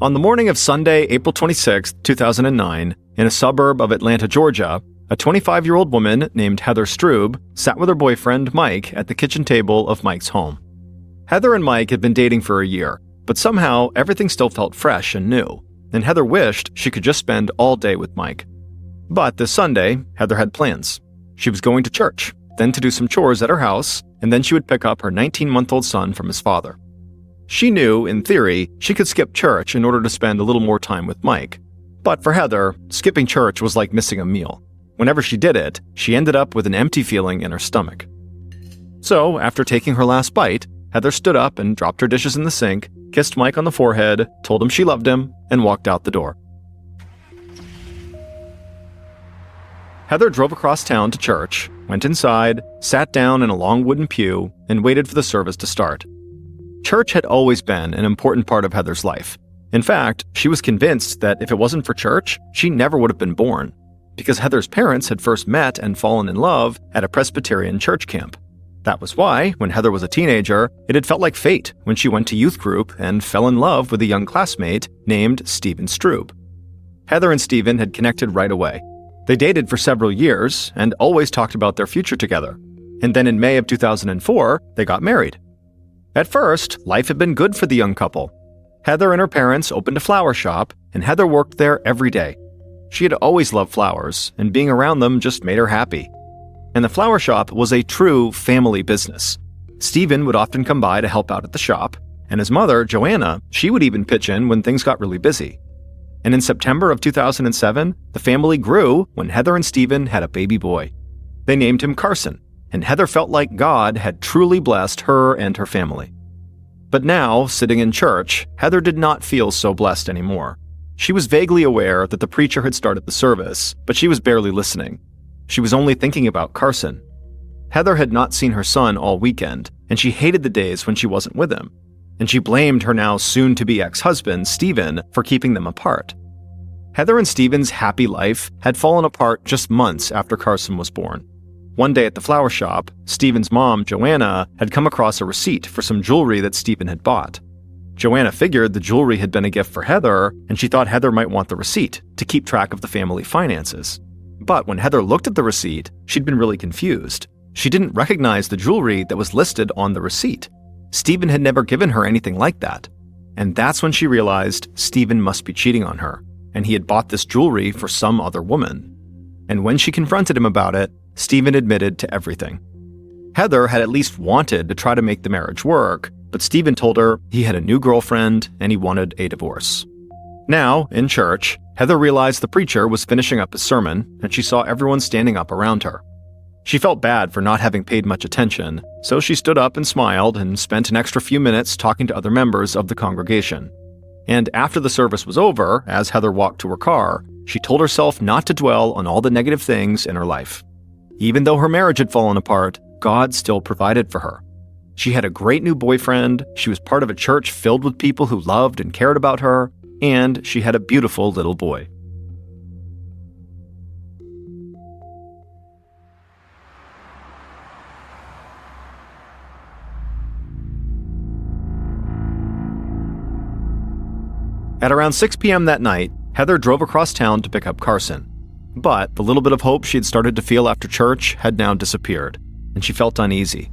On the morning of Sunday, April 26, 2009, in a suburb of Atlanta, Georgia, a 25-year-old woman named Heather Strube sat with her boyfriend, Mike, at the kitchen table of Mike's home. Heather and Mike had been dating for a year, but somehow everything still felt fresh and new, and Heather wished she could just spend all day with Mike. But this Sunday, Heather had plans. She was going to church, then to do some chores at her house, and then she would pick up her 19-month-old son from his father. She knew, in theory, she could skip church in order to spend a little more time with Mike. But for Heather, skipping church was like missing a meal. Whenever she did it, she ended up with an empty feeling in her stomach. So, after taking her last bite, Heather stood up and dropped her dishes in the sink, kissed Mike on the forehead, told him she loved him, and walked out the door. Heather drove across town to church, went inside, sat down in a long wooden pew, and waited for the service to start. Church had always been an important part of Heather's life. In fact, she was convinced that if it wasn't for church, she never would have been born, because Heather's parents had first met and fallen in love at a Presbyterian church camp. That was why, when Heather was a teenager, it had felt like fate when she went to youth group and fell in love with a young classmate named Stephen Strube. Heather and Stephen had connected right away. They dated for several years and always talked about their future together. And then in May of 2004, they got married. At first, life had been good for the young couple. Heather and her parents opened a flower shop, and Heather worked there every day. She had always loved flowers, and being around them just made her happy. And the flower shop was a true family business. Stephen would often come by to help out at the shop, and his mother, Joanna, she would even pitch in when things got really busy. And in September of 2007, the family grew when Heather and Stephen had a baby boy. They named him Carson, and Heather felt like God had truly blessed her and her family. But now, sitting in church, Heather did not feel so blessed anymore. She was vaguely aware that the preacher had started the service, but she was barely listening. She was only thinking about Carson. Heather had not seen her son all weekend, and she hated the days when she wasn't with him. And she blamed her now soon-to-be ex-husband, Stephen, for keeping them apart. Heather and Stephen's happy life had fallen apart just months after Carson was born. One day at the flower shop, Stephen's mom, Joanna, had come across a receipt for some jewelry that Stephen had bought. Joanna figured the jewelry had been a gift for Heather, and she thought Heather might want the receipt to keep track of the family finances. But when Heather looked at the receipt, she'd been really confused. She didn't recognize the jewelry that was listed on the receipt. Stephen had never given her anything like that. And that's when she realized Stephen must be cheating on her, and he had bought this jewelry for some other woman. And when she confronted him about it, Stephen admitted to everything. Heather had at least wanted to try to make the marriage work, but Stephen told her he had a new girlfriend and he wanted a divorce. Now, in church, Heather realized the preacher was finishing up his sermon, and she saw everyone standing up around her. She felt bad for not having paid much attention, so she stood up and smiled and spent an extra few minutes talking to other members of the congregation. And after the service was over, as Heather walked to her car, she told herself not to dwell on all the negative things in her life. Even though her marriage had fallen apart, God still provided for her. She had a great new boyfriend, she was part of a church filled with people who loved and cared about her, and she had a beautiful little boy. At around 6 p.m. that night, Heather drove across town to pick up Carson. But the little bit of hope she had started to feel after church had now disappeared, and she felt uneasy.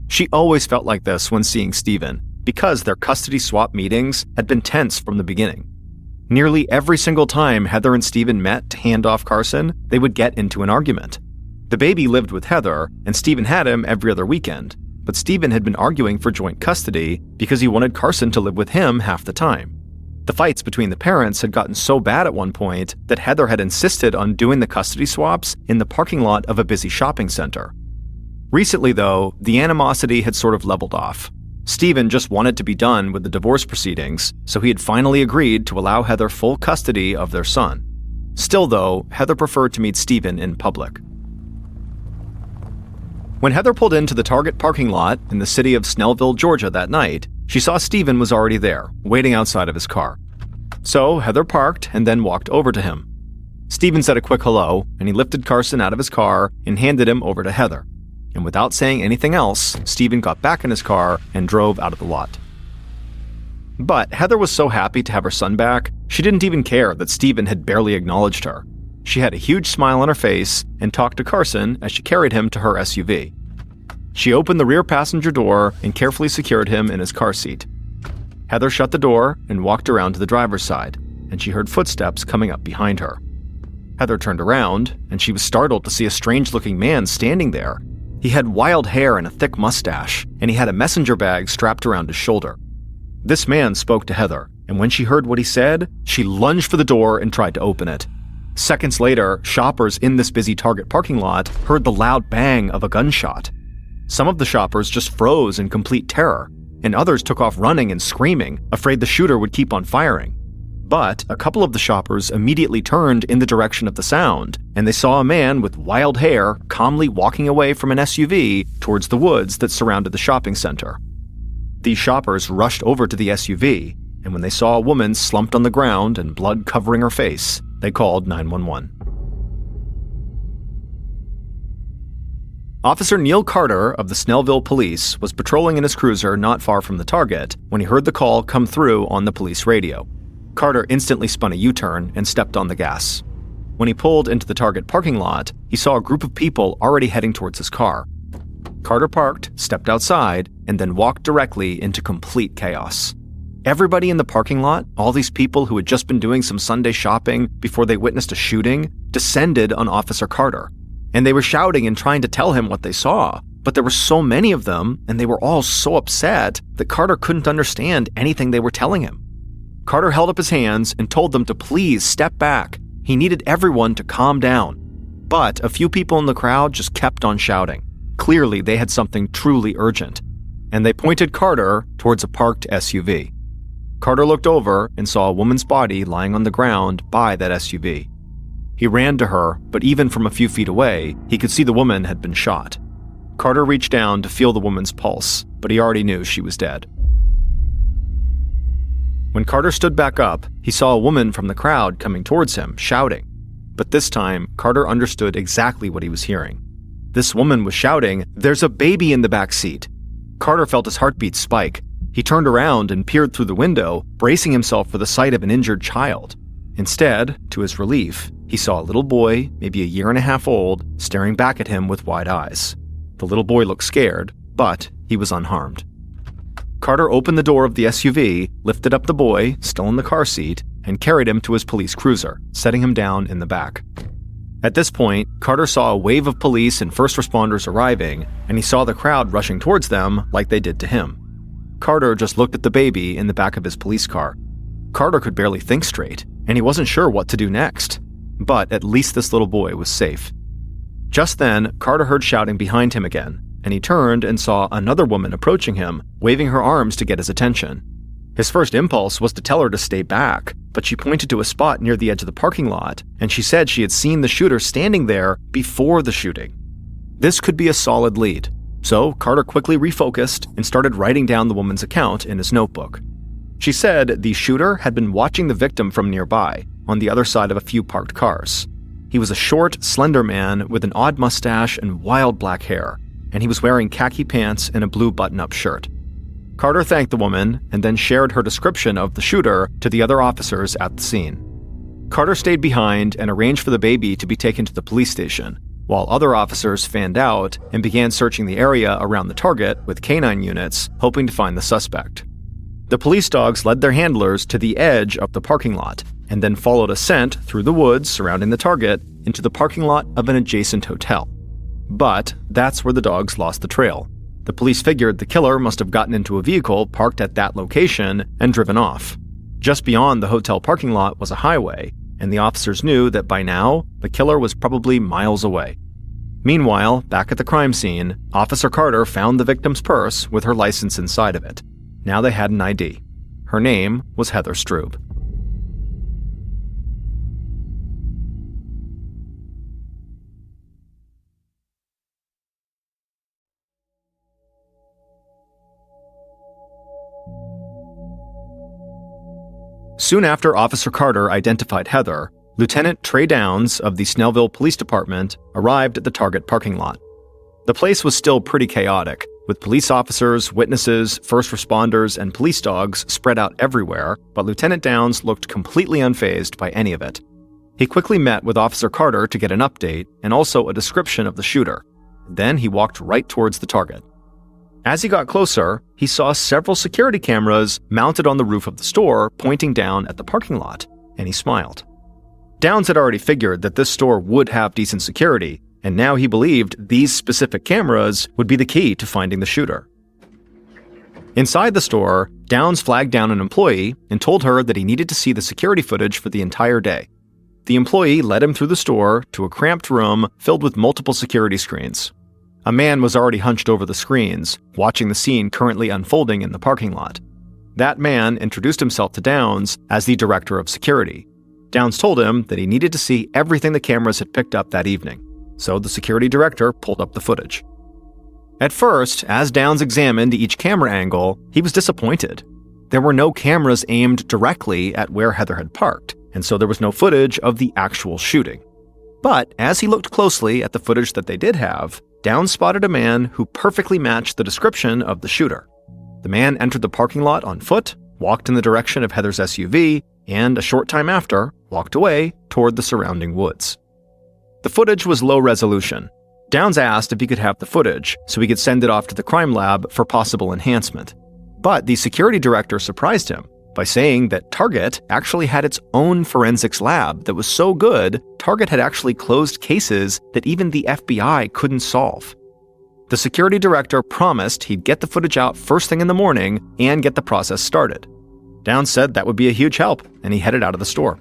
She always felt like this when seeing Stephen, because their custody swap meetings had been tense from the beginning. Nearly every single time Heather and Stephen met to hand off Carson, they would get into an argument. The baby lived with Heather, and Stephen had him every other weekend, but Stephen had been arguing for joint custody because he wanted Carson to live with him half the time. The fights between the parents had gotten so bad at one point that Heather had insisted on doing the custody swaps in the parking lot of a busy shopping center. Recently, though, the animosity had sort of leveled off. Stephen just wanted to be done with the divorce proceedings, so he had finally agreed to allow Heather full custody of their son. Still, though, Heather preferred to meet Stephen in public. When Heather pulled into the Target parking lot in the city of Snellville, Georgia that night, she saw Stephen was already there, waiting outside of his car. So Heather parked and then walked over to him. Stephen said a quick hello, and he lifted Carson out of his car and handed him over to Heather. And without saying anything else, Stephen got back in his car and drove out of the lot. But Heather was so happy to have her son back, she didn't even care that Stephen had barely acknowledged her. She had a huge smile on her face and talked to Carson as she carried him to her SUV. She opened the rear passenger door and carefully secured him in his car seat. Heather shut the door and walked around to the driver's side, and she heard footsteps coming up behind her. Heather turned around, and she was startled to see a strange-looking man standing there. He had wild hair and a thick mustache, and he had a messenger bag strapped around his shoulder. This man spoke to Heather, and when she heard what he said, she lunged for the door and tried to open it. Seconds later, shoppers in this busy Target parking lot heard the loud bang of a gunshot. Some of the shoppers just froze in complete terror, and others took off running and screaming, afraid the shooter would keep on firing. But a couple of the shoppers immediately turned in the direction of the sound, and they saw a man with wild hair calmly walking away from an SUV towards the woods that surrounded the shopping center. These shoppers rushed over to the SUV, and when they saw a woman slumped on the ground and blood covering her face, they called 911. Officer Neil Carter of the Snellville Police was patrolling in his cruiser not far from the target when he heard the call come through on the police radio. Carter instantly spun a U-turn and stepped on the gas. When he pulled into the Target parking lot, he saw a group of people already heading towards his car. Carter parked, stepped outside, and then walked directly into complete chaos. Everybody in the parking lot, all these people who had just been doing some Sunday shopping before they witnessed a shooting, descended on Officer Carter. And they were shouting and trying to tell him what they saw, but there were so many of them, and they were all so upset that Carter couldn't understand anything they were telling him. Carter held up his hands and told them to please step back. He needed everyone to calm down. But a few people in the crowd just kept on shouting. Clearly, they had something truly urgent, and they pointed Carter towards a parked SUV. Carter looked over and saw a woman's body lying on the ground by that SUV. He ran to her, but even from a few feet away, he could see the woman had been shot. Carter reached down to feel the woman's pulse, but he already knew she was dead. When Carter stood back up, he saw a woman from the crowd coming towards him, shouting. But this time, Carter understood exactly what he was hearing. This woman was shouting, "There's a baby in the back seat." Carter felt his heartbeat spike. He turned around and peered through the window, bracing himself for the sight of an injured child. Instead, to his relief, he saw a little boy, maybe a year and a half old, staring back at him with wide eyes. The little boy looked scared, but he was unharmed. Carter opened the door of the SUV, lifted up the boy, still in the car seat, and carried him to his police cruiser, setting him down in the back. At this point, Carter saw a wave of police and first responders arriving, and he saw the crowd rushing towards them like they did to him. Carter just looked at the baby in the back of his police car. Carter could barely think straight, and he wasn't sure what to do next. But at least this little boy was safe. Just then, Carter heard shouting behind him again, and he turned and saw another woman approaching him, waving her arms to get his attention. His first impulse was to tell her to stay back, but she pointed to a spot near the edge of the parking lot, and she said she had seen the shooter standing there before the shooting. This could be a solid lead, so Carter quickly refocused and started writing down the woman's account in his notebook. She said the shooter had been watching the victim from nearby, on the other side of a few parked cars. He was a short, slender man with an odd mustache and wild black hair, and he was wearing khaki pants and a blue button-up shirt. Carter thanked the woman and then shared her description of the shooter to the other officers at the scene. Carter stayed behind and arranged for the baby to be taken to the police station, while other officers fanned out and began searching the area around the target with canine units, hoping to find the suspect. The police dogs led their handlers to the edge of the parking lot and then followed a scent through the woods surrounding the target into the parking lot of an adjacent hotel. But that's where the dogs lost the trail. The police figured the killer must have gotten into a vehicle parked at that location and driven off. Just beyond the hotel parking lot was a highway, and the officers knew that by now, the killer was probably miles away. Meanwhile, back at the crime scene, Officer Carter found the victim's purse with her license inside of it. Now they had an ID. Her name was Heather Strube. Soon after Officer Carter identified Heather, Lieutenant Trey Downs of the Snellville Police Department arrived at the Target parking lot. The place was still pretty chaotic, with police officers, witnesses, first responders, and police dogs spread out everywhere, but Lieutenant Downs looked completely unfazed by any of it. He quickly met with Officer Carter to get an update and also a description of the shooter. Then he walked right towards the target. As he got closer, he saw several security cameras mounted on the roof of the store pointing down at the parking lot, and he smiled. Downs had already figured that this store would have decent security, and now he believed these specific cameras would be the key to finding the shooter. Inside the store, Downs flagged down an employee and told her that he needed to see the security footage for the entire day. The employee led him through the store to a cramped room filled with multiple security screens. A man was already hunched over the screens, watching the scene currently unfolding in the parking lot. That man introduced himself to Downs as the director of security. Downs told him that he needed to see everything the cameras had picked up that evening, so the security director pulled up the footage. At first, as Downs examined each camera angle, he was disappointed. There were no cameras aimed directly at where Heather had parked, and so there was no footage of the actual shooting. But as he looked closely at the footage that they did have, Downs spotted a man who perfectly matched the description of the shooter. The man entered the parking lot on foot, walked in the direction of Heather's SUV, and a short time after, walked away toward the surrounding woods. The footage was low resolution. Downs asked if he could have the footage so he could send it off to the crime lab for possible enhancement. But the security director surprised him by saying that Target actually had its own forensics lab that was so good, Target had actually closed cases that even the FBI couldn't solve. The security director promised he'd get the footage out first thing in the morning and get the process started. Downs said that would be a huge help, and he headed out of the store.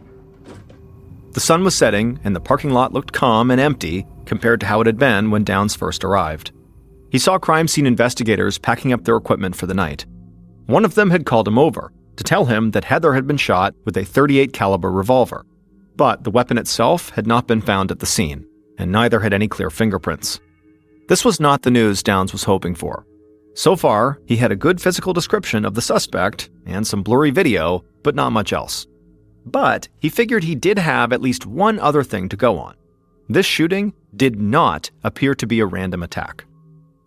The sun was setting, and the parking lot looked calm and empty compared to how it had been when Downs first arrived. He saw crime scene investigators packing up their equipment for the night. One of them had called him over to tell him that Heather had been shot with a .38 caliber revolver, but the weapon itself had not been found at the scene, and neither had any clear fingerprints. This was not the news Downs was hoping for. So far, he had a good physical description of the suspect and some blurry video, but not much else. But he figured he did have at least one other thing to go on. This shooting did not appear to be a random attack.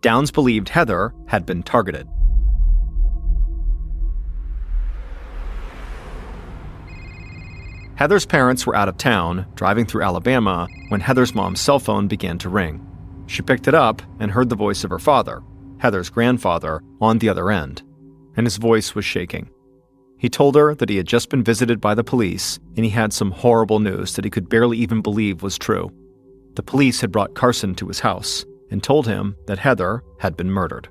Downs believed Heather had been targeted. Heather's parents were out of town, driving through Alabama, when Heather's mom's cell phone began to ring. She picked it up and heard the voice of her father, Heather's grandfather, on the other end, and his voice was shaking. He told her that he had just been visited by the police and he had some horrible news that he could barely even believe was true. The police had brought Carson to his house and told him that Heather had been murdered.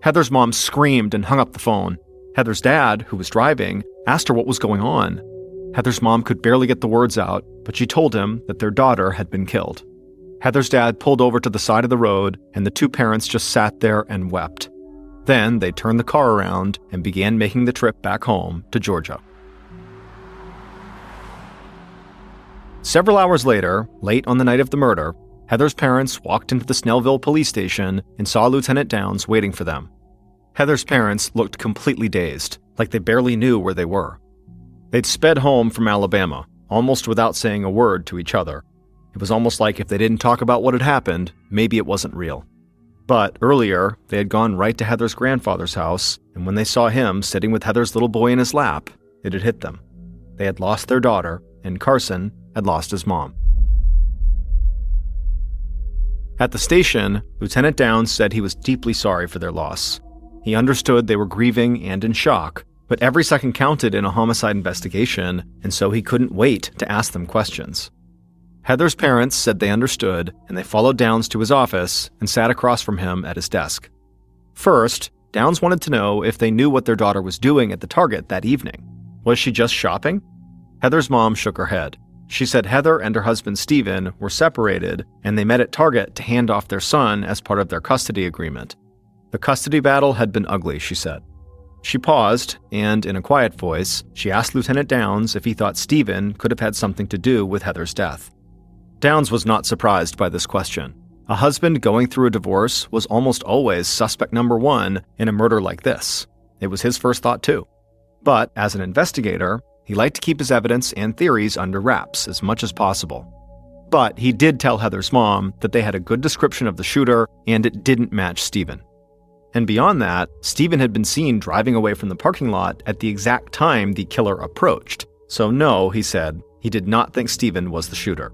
Heather's mom screamed and hung up the phone. Heather's dad, who was driving, asked her what was going on. Heather's mom could barely get the words out, but she told him that their daughter had been killed. Heather's dad pulled over to the side of the road, and the two parents just sat there and wept. Then they turned the car around and began making the trip back home to Georgia. Several hours later, late on the night of the murder, Heather's parents walked into the Snellville police station and saw Lieutenant Downs waiting for them. Heather's parents looked completely dazed, like they barely knew where they were. They'd sped home from Alabama, almost without saying a word to each other. It was almost like if they didn't talk about what had happened, maybe it wasn't real. But earlier, they had gone right to Heather's grandfather's house, and when they saw him sitting with Heather's little boy in his lap, it had hit them. They had lost their daughter, and Carson had lost his mom. At the station, Lieutenant Downs said he was deeply sorry for their loss. He understood they were grieving and in shock, but every second counted in a homicide investigation, and so he couldn't wait to ask them questions. Heather's parents said they understood, and they followed Downs to his office and sat across from him at his desk. First, Downs wanted to know if they knew what their daughter was doing at the Target that evening. Was she just shopping? Heather's mom shook her head. She said Heather and her husband Stephen were separated, and they met at Target to hand off their son as part of their custody agreement. The custody battle had been ugly, she said. She paused, and in a quiet voice, she asked Lieutenant Downs if he thought Stephen could have had something to do with Heather's death. Downs was not surprised by this question. A husband going through a divorce was almost always suspect number one in a murder like this. It was his first thought too. But as an investigator, he liked to keep his evidence and theories under wraps as much as possible. But he did tell Heather's mom that they had a good description of the shooter and it didn't match Stephen. And beyond that, Stephen had been seen driving away from the parking lot at the exact time the killer approached. So no, he said, he did not think Stephen was the shooter.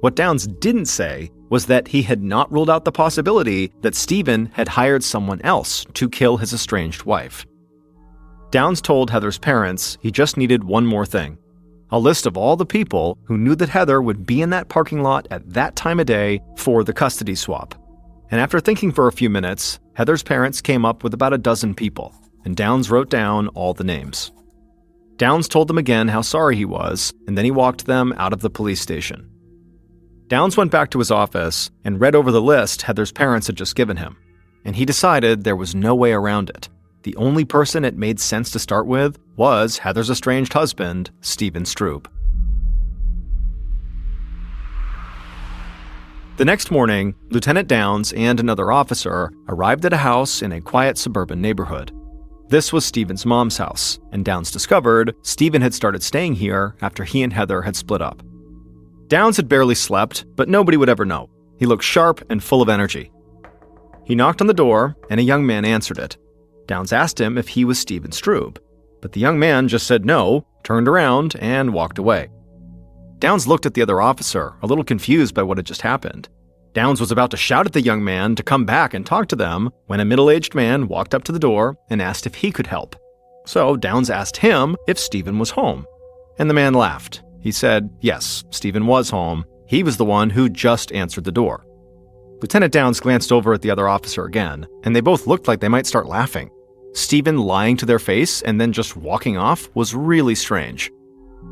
What Downs didn't say was that he had not ruled out the possibility that Stephen had hired someone else to kill his estranged wife. Downs told Heather's parents he just needed one more thing: a list of all the people who knew that Heather would be in that parking lot at that time of day for the custody swap. And after thinking for a few minutes, Heather's parents came up with about a dozen people, and Downs wrote down all the names. Downs told them again how sorry he was, and then he walked them out of the police station. Downs went back to his office and read over the list Heather's parents had just given him, and he decided there was no way around it. The only person it made sense to start with was Heather's estranged husband, Stephen Strube. The next morning, Lieutenant Downs and another officer arrived at a house in a quiet suburban neighborhood. This was Stephen's mom's house, and Downs discovered Stephen had started staying here after he and Heather had split up. Downs had barely slept, but nobody would ever know. He looked sharp and full of energy. He knocked on the door, and a young man answered it. Downs asked him if he was Stephen Strube, but the young man just said no, turned around, and walked away. Downs looked at the other officer, a little confused by what had just happened. Downs was about to shout at the young man to come back and talk to them when a middle-aged man walked up to the door and asked if he could help. So Downs asked him if Stephen was home, and the man laughed. He said, yes, Stephen was home. He was the one who just answered the door. Lieutenant Downs glanced over at the other officer again, and they both looked like they might start laughing. Stephen lying to their face and then just walking off was really strange.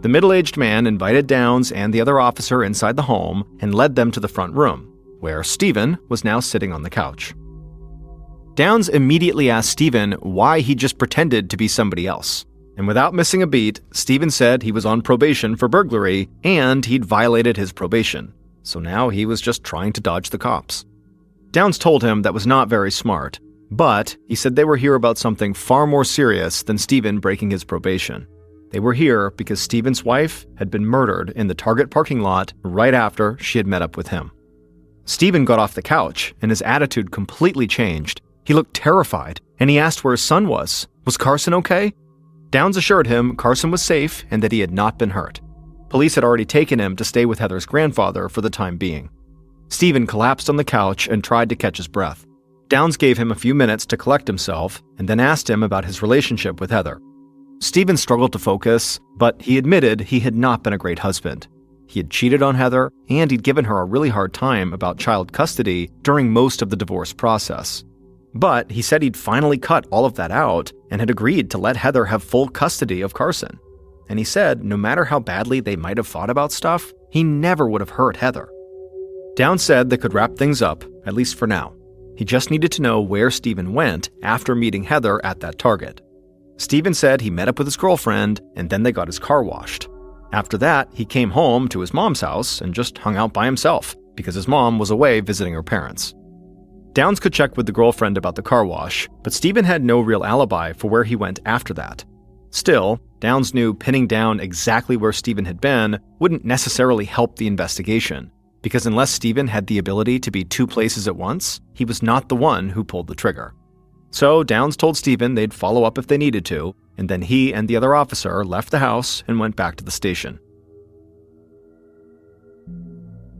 The middle-aged man invited Downs and the other officer inside the home and led them to the front room, where Stephen was now sitting on the couch. Downs immediately asked Stephen why he just pretended to be somebody else. And without missing a beat, Stephen said he was on probation for burglary and he'd violated his probation. So now he was just trying to dodge the cops. Downs told him that was not very smart, but he said they were here about something far more serious than Stephen breaking his probation. They were here because Stephen's wife had been murdered in the Target parking lot right after she had met up with him. Stephen got off the couch and his attitude completely changed. He looked terrified and he asked where his son was. Was Carson okay? Downs assured him Carson was safe and that he had not been hurt. Police had already taken him to stay with Heather's grandfather for the time being. Stephen collapsed on the couch and tried to catch his breath. Downs gave him a few minutes to collect himself and then asked him about his relationship with Heather. Stephen struggled to focus, but he admitted he had not been a great husband. He had cheated on Heather, and he'd given her a really hard time about child custody during most of the divorce process. But he said he'd finally cut all of that out and had agreed to let Heather have full custody of Carson. And he said no matter how badly they might have fought about stuff, he never would have hurt Heather. Downs said they could wrap things up, at least for now. He just needed to know where Stephen went after meeting Heather at that Target. Stephen said he met up with his girlfriend and then they got his car washed. After that, he came home to his mom's house and just hung out by himself because his mom was away visiting her parents. Downs could check with the girlfriend about the car wash, but Stephen had no real alibi for where he went after that. Still, Downs knew pinning down exactly where Stephen had been wouldn't necessarily help the investigation, because unless Stephen had the ability to be two places at once, he was not the one who pulled the trigger. So Downs told Stephen they'd follow up if they needed to, and then he and the other officer left the house and went back to the station.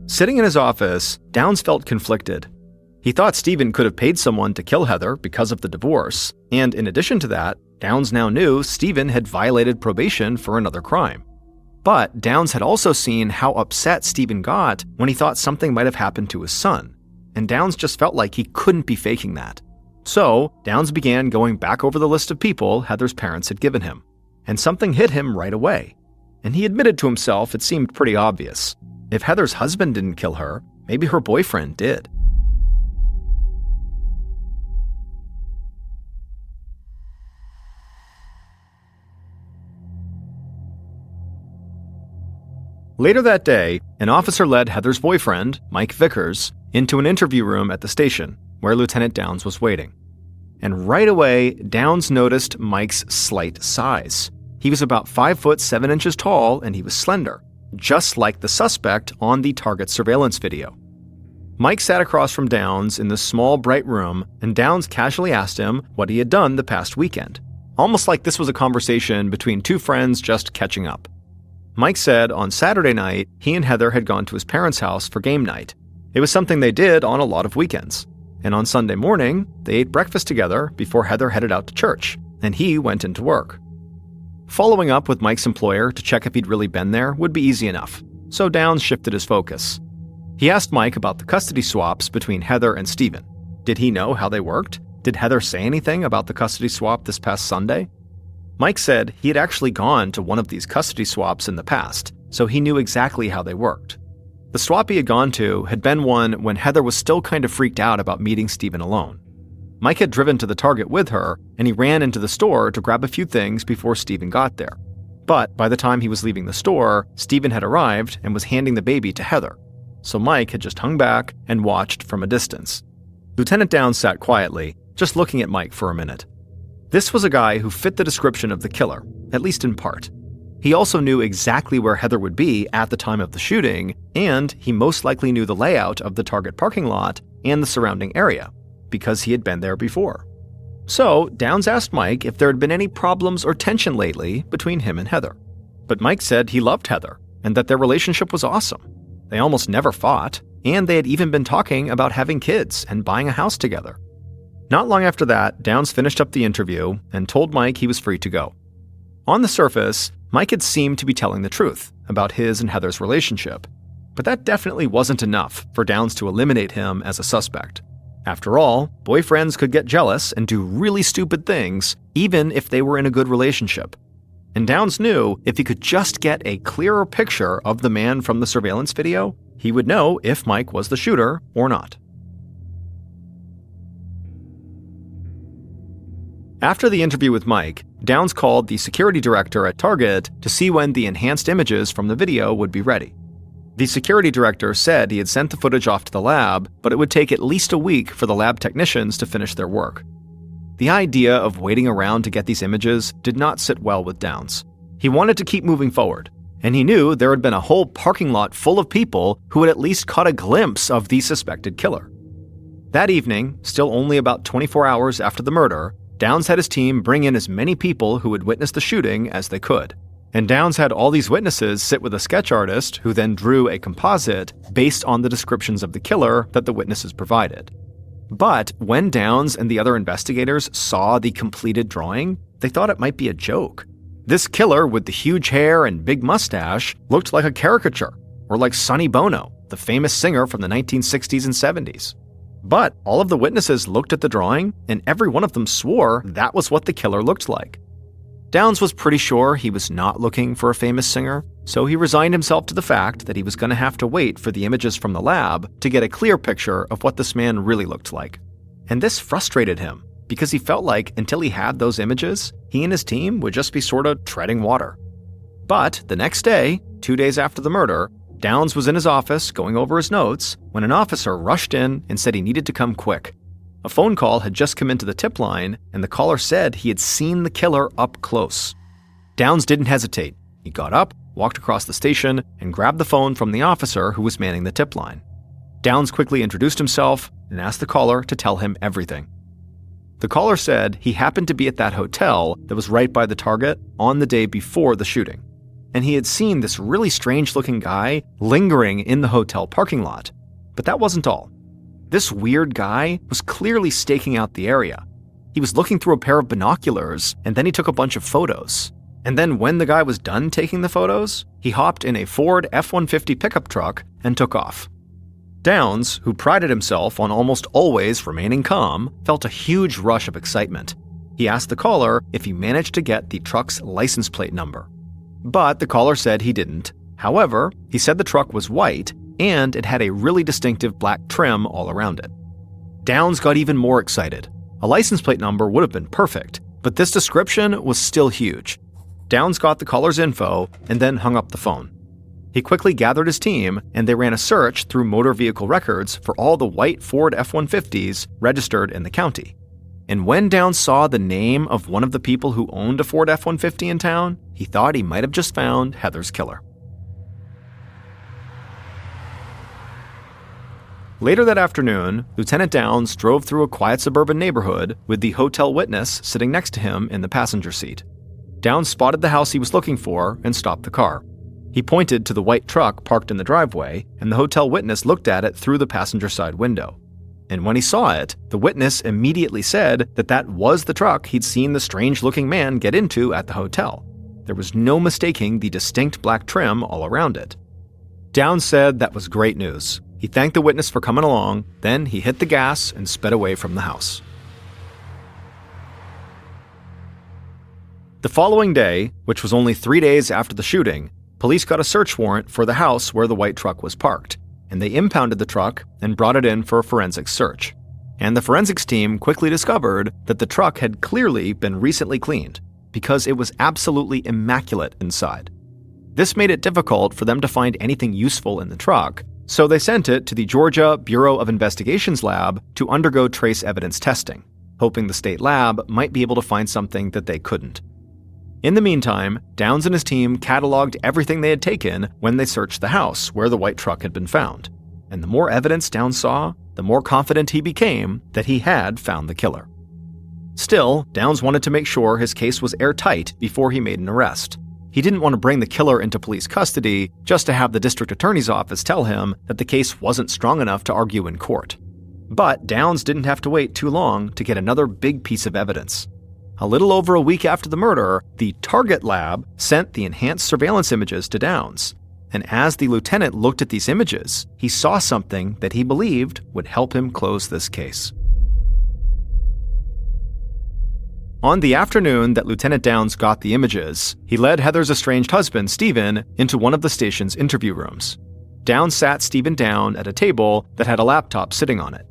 Sitting in his office, Downs felt conflicted. He thought Stephen could have paid someone to kill Heather because of the divorce, and in addition to that, Downs now knew Stephen had violated probation for another crime. But Downs had also seen how upset Stephen got when he thought something might have happened to his son, and Downs just felt like he couldn't be faking that. So, Downs began going back over the list of people Heather's parents had given him, and something hit him right away. And he admitted to himself it seemed pretty obvious. If Heather's husband didn't kill her, maybe her boyfriend did. Later that day, an officer led Heather's boyfriend, Mike Vickers, into an interview room at the station, where Lieutenant Downs was waiting. And right away, Downs noticed Mike's slight size. He was about 5 foot 7 inches tall and he was slender, just like the suspect on the Target surveillance video. Mike sat across from Downs in this small, bright room, and Downs casually asked him what he had done the past weekend, almost like this was a conversation between two friends just catching up. Mike said on Saturday night, he and Heather had gone to his parents' house for game night. It was something they did on a lot of weekends. And on Sunday morning, they ate breakfast together before Heather headed out to church, and he went into work. Following up with Mike's employer to check if he'd really been there would be easy enough, so Downs shifted his focus. He asked Mike about the custody swaps between Heather and Stephen. Did he know how they worked? Did Heather say anything about the custody swap this past Sunday? Mike said he had actually gone to one of these custody swaps in the past, so he knew exactly how they worked. The swap he had gone to had been one when Heather was still kind of freaked out about meeting Stephen alone. Mike had driven to the Target with her, and he ran into the store to grab a few things before Stephen got there. But by the time he was leaving the store, Stephen had arrived and was handing the baby to Heather. So Mike had just hung back and watched from a distance. Lieutenant Downs sat quietly, just looking at Mike for a minute. This was a guy who fit the description of the killer, at least in part. He also knew exactly where Heather would be at the time of the shooting, and he most likely knew the layout of the Target parking lot and the surrounding area, because he had been there before. So Downs asked Mike if there had been any problems or tension lately between him and Heather. But Mike said he loved Heather, and that their relationship was awesome. They almost never fought, and they had even been talking about having kids and buying a house together. Not long after that, Downs finished up the interview and told Mike he was free to go. On the surface, Mike had seemed to be telling the truth about his and Heather's relationship, but that definitely wasn't enough for Downs to eliminate him as a suspect. After all, boyfriends could get jealous and do really stupid things, even if they were in a good relationship. And Downs knew if he could just get a clearer picture of the man from the surveillance video, he would know if Mike was the shooter or not. After the interview with Mike, Downs called the security director at Target to see when the enhanced images from the video would be ready. The security director said he had sent the footage off to the lab, but it would take at least a week for the lab technicians to finish their work. The idea of waiting around to get these images did not sit well with Downs. He wanted to keep moving forward, and he knew there had been a whole parking lot full of people who had at least caught a glimpse of the suspected killer. That evening, still only about 24 hours after the murder, Downs had his team bring in as many people who had witnessed the shooting as they could. And Downs had all these witnesses sit with a sketch artist who then drew a composite based on the descriptions of the killer that the witnesses provided. But when Downs and the other investigators saw the completed drawing, they thought it might be a joke. This killer with the huge hair and big mustache looked like a caricature, or like Sonny Bono, the famous singer from the 1960s and 70s. But all of the witnesses looked at the drawing, and every one of them swore that was what the killer looked like. Downs was pretty sure he was not looking for a famous singer, so he resigned himself to the fact that he was going to have to wait for the images from the lab to get a clear picture of what this man really looked like. And this frustrated him, because he felt like until he had those images, he and his team would just be sort of treading water. But the next day, 2 days after the murder, Downs was in his office going over his notes when an officer rushed in and said he needed to come quick. A phone call had just come into the tip line, and the caller said he had seen the killer up close. Downs didn't hesitate. He got up, walked across the station, and grabbed the phone from the officer who was manning the tip line. Downs quickly introduced himself and asked the caller to tell him everything. The caller said he happened to be at that hotel that was right by the Target on the day before the shooting, and he had seen this really strange-looking guy lingering in the hotel parking lot. But that wasn't all. This weird guy was clearly staking out the area. He was looking through a pair of binoculars, and then he took a bunch of photos. And then when the guy was done taking the photos, he hopped in a Ford F-150 pickup truck and took off. Downs, who prided himself on almost always remaining calm, felt a huge rush of excitement. He asked the caller if he managed to get the truck's license plate number. But the caller said he didn't. However, he said the truck was white, and it had a really distinctive black trim all around it. Downs got even more excited. A license plate number would have been perfect, but this description was still huge. Downs got the caller's info and then hung up the phone. He quickly gathered his team, and they ran a search through motor vehicle records for all the white Ford F-150s registered in the county. And when Downs saw the name of one of the people who owned a Ford F-150 in town, he thought he might have just found Heather's killer. Later that afternoon, Lieutenant Downs drove through a quiet suburban neighborhood with the hotel witness sitting next to him in the passenger seat. Downs spotted the house he was looking for and stopped the car. He pointed to the white truck parked in the driveway, and the hotel witness looked at it through the passenger side window. And when he saw it, the witness immediately said that that was the truck he'd seen the strange-looking man get into at the hotel. There was no mistaking the distinct black trim all around it. Downs said that was great news. He thanked the witness for coming along, then he hit the gas and sped away from the house. The following day, which was only 3 days after the shooting, police got a search warrant for the house where the white truck was parked, and they impounded the truck and brought it in for a forensics search. And the forensics team quickly discovered that the truck had clearly been recently cleaned, because it was absolutely immaculate inside. This made it difficult for them to find anything useful in the truck, so they sent it to the Georgia Bureau of Investigation's lab to undergo trace evidence testing, hoping the state lab might be able to find something that they couldn't. In the meantime, Downs and his team cataloged everything they had taken when they searched the house where the white truck had been found. And the more evidence Downs saw, the more confident he became that he had found the killer. Still, Downs wanted to make sure his case was airtight before he made an arrest. He didn't want to bring the killer into police custody just to have the district attorney's office tell him that the case wasn't strong enough to argue in court. But Downs didn't have to wait too long to get another big piece of evidence. A little over a week after the murder, the Target lab sent the enhanced surveillance images to Downs. And as the lieutenant looked at these images, he saw something that he believed would help him close this case. On the afternoon that Lieutenant Downs got the images, he led Heather's estranged husband, Stephen, into one of the station's interview rooms. Downs sat Stephen down at a table that had a laptop sitting on it.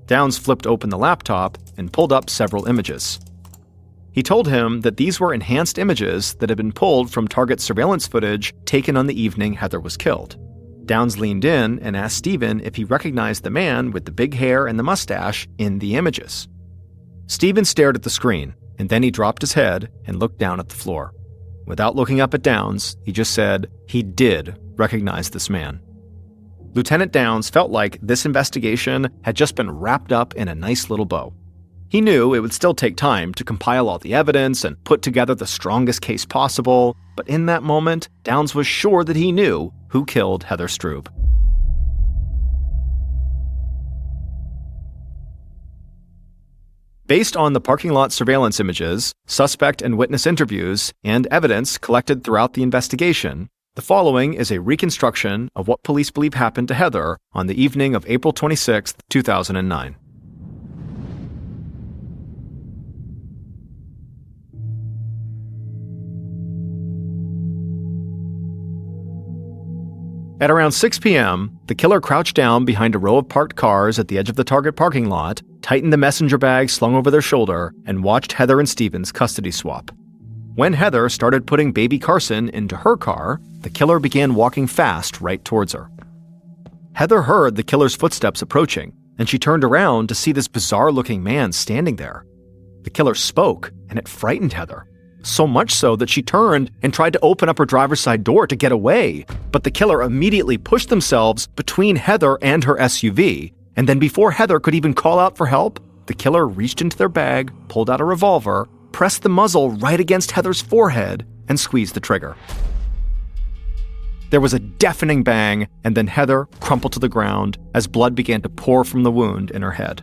Downs flipped open the laptop and pulled up several images. He told him that these were enhanced images that had been pulled from Target surveillance footage taken on the evening Heather was killed. Downs leaned in and asked Stephen if he recognized the man with the big hair and the mustache in the images. Stephen stared at the screen, and then he dropped his head and looked down at the floor. Without looking up at Downs, he just said he did recognize this man. Lieutenant Downs felt like this investigation had just been wrapped up in a nice little bow. He knew it would still take time to compile all the evidence and put together the strongest case possible, but in that moment, Downs was sure that he knew who killed Heather Strube. Based on the parking lot surveillance images, suspect and witness interviews, and evidence collected throughout the investigation, the following is a reconstruction of what police believe happened to Heather on the evening of April 26, 2009. At around 6 p.m., the killer crouched down behind a row of parked cars at the edge of the Target parking lot, tightened the messenger bag slung over their shoulder, and watched Heather and Stephen's custody swap. When Heather started putting baby Carson into her car, the killer began walking fast right towards her. Heather heard the killer's footsteps approaching, and she turned around to see this bizarre-looking man standing there. The killer spoke, and it frightened Heather. So much so that she turned and tried to open up her driver's side door to get away, but the killer immediately pushed themselves between Heather and her SUV, and then before Heather could even call out for help, the killer reached into their bag, pulled out a revolver, pressed the muzzle right against Heather's forehead, and squeezed the trigger. There was a deafening bang, and then Heather crumpled to the ground as blood began to pour from the wound in her head.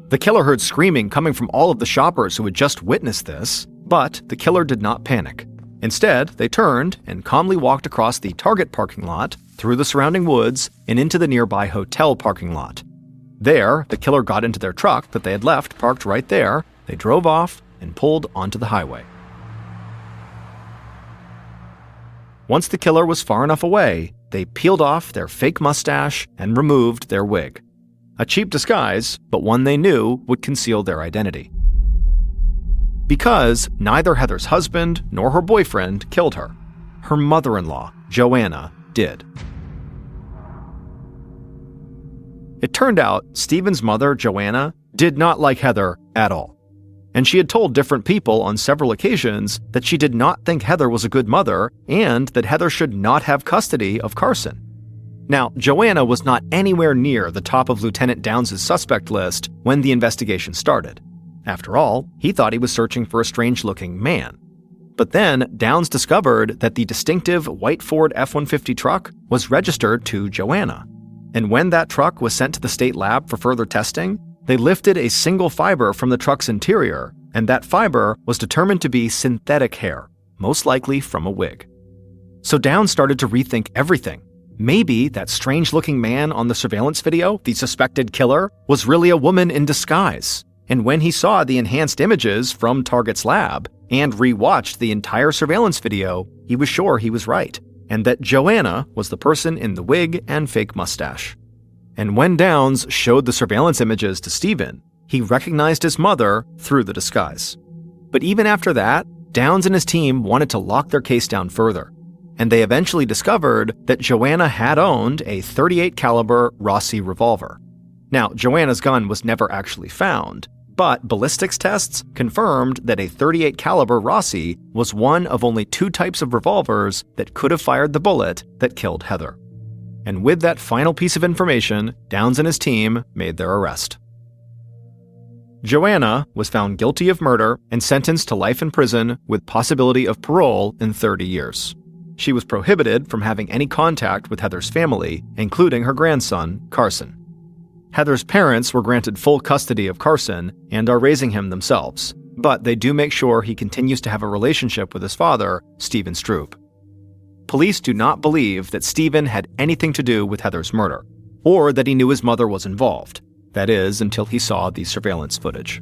The killer heard screaming coming from all of the shoppers who had just witnessed this, but the killer did not panic. Instead, they turned and calmly walked across the Target parking lot, through the surrounding woods, and into the nearby hotel parking lot. There, the killer got into their truck that they had left parked right there, they drove off, and pulled onto the highway. Once the killer was far enough away, they peeled off their fake mustache and removed their wig. A cheap disguise, but one they knew would conceal their identity. Because neither Heather's husband nor her boyfriend killed her. Her mother-in-law, Joanna, did. It turned out Stephen's mother, Joanna, did not like Heather at all. And she had told different people on several occasions that she did not think Heather was a good mother and that Heather should not have custody of Carson. Now, Joanna was not anywhere near the top of Lieutenant Downs' suspect list when the investigation started. After all, he thought he was searching for a strange-looking man. But then, Downs discovered that the distinctive white Ford F-150 truck was registered to Joanna. And when that truck was sent to the state lab for further testing, they lifted a single fiber from the truck's interior, and that fiber was determined to be synthetic hair, most likely from a wig. So Downs started to rethink everything. Maybe that strange-looking man on the surveillance video, the suspected killer, was really a woman in disguise. And when he saw the enhanced images from Target's lab and rewatched the entire surveillance video, he was sure he was right, and that Joanna was the person in the wig and fake mustache. And when Downs showed the surveillance images to Stephen, he recognized his mother through the disguise. But even after that, Downs and his team wanted to lock their case down further, and they eventually discovered that Joanna had owned a .38 caliber Rossi revolver. Now, Joanna's gun was never actually found, but ballistics tests confirmed that a .38 caliber Rossi was one of only 2 types of revolvers that could have fired the bullet that killed Heather. And with that final piece of information, Downs and his team made their arrest. Joanna was found guilty of murder and sentenced to life in prison with possibility of parole in 30 years. She was prohibited from having any contact with Heather's family, including her grandson, Carson. Heather's parents were granted full custody of Carson and are raising him themselves, but they do make sure he continues to have a relationship with his father, Stephen Stroop. Police do not believe that Stephen had anything to do with Heather's murder, or that he knew his mother was involved. That is, until he saw the surveillance footage.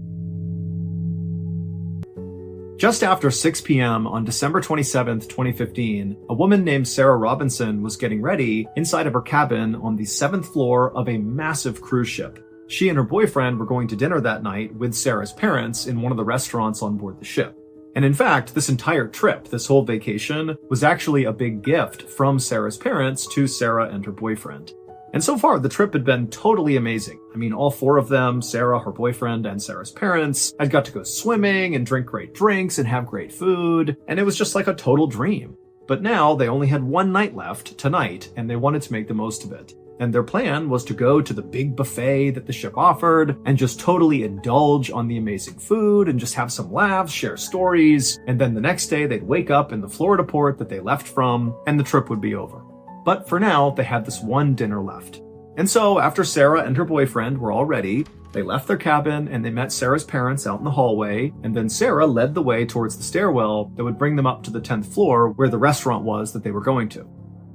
Just after 6 p.m. on December 27, 2015, a woman named Sarah Robinson was getting ready inside of her cabin on the 7th floor of a massive cruise ship. She and her boyfriend were going to dinner that night with Sarah's parents in one of the restaurants on board the ship. And in fact, this entire trip, this whole vacation, was actually a big gift from Sarah's parents to Sarah and her boyfriend. And so far, the trip had been totally amazing. I mean, all 4 of them, Sarah, her boyfriend, and Sarah's parents, had got to go swimming and drink great drinks and have great food, and it was just like a total dream. But now, they only had 1 night left, tonight, and they wanted to make the most of it. And their plan was to go to the big buffet that the ship offered and just totally indulge on the amazing food and just have some laughs, share stories, and then the next day they'd wake up in the Florida port that they left from, and the trip would be over. But for now, they had this 1 dinner left. And so, after Sarah and her boyfriend were all ready, they left their cabin and they met Sarah's parents out in the hallway, and then Sarah led the way towards the stairwell that would bring them up to the 10th floor where the restaurant was that they were going to.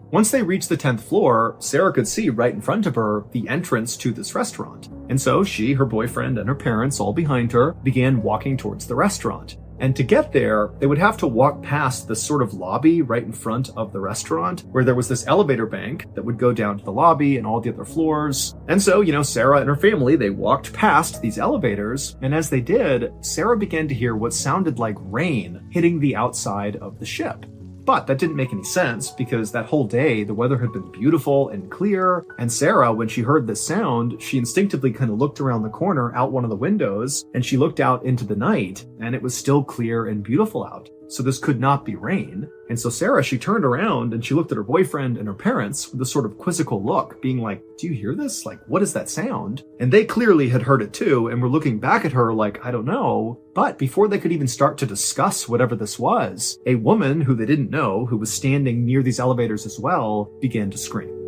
Once they reached the 10th floor, Sarah could see right in front of her the entrance to this restaurant. And so she, her boyfriend, and her parents, all behind her, began walking towards the restaurant. And to get there, they would have to walk past this sort of lobby right in front of the restaurant, where there was this elevator bank that would go down to the lobby and all the other floors. And so, Sarah and her family, they walked past these elevators, and as they did, Sarah began to hear what sounded like rain hitting the outside of the ship. But that didn't make any sense because that whole day the weather had been beautiful and clear, and Sarah, when she heard this sound, she instinctively kind of looked around the corner out one of the windows, and she looked out into the night, and it was still clear and beautiful out. So this could not be rain. And so Sarah, she turned around and she looked at her boyfriend and her parents with a sort of quizzical look, being like, "Do you hear this? Like, what is that sound?" And they clearly had heard it too and were looking back at her like, "I don't know." But before they could even start to discuss whatever this was, a woman who they didn't know, who was standing near these elevators as well, began to scream.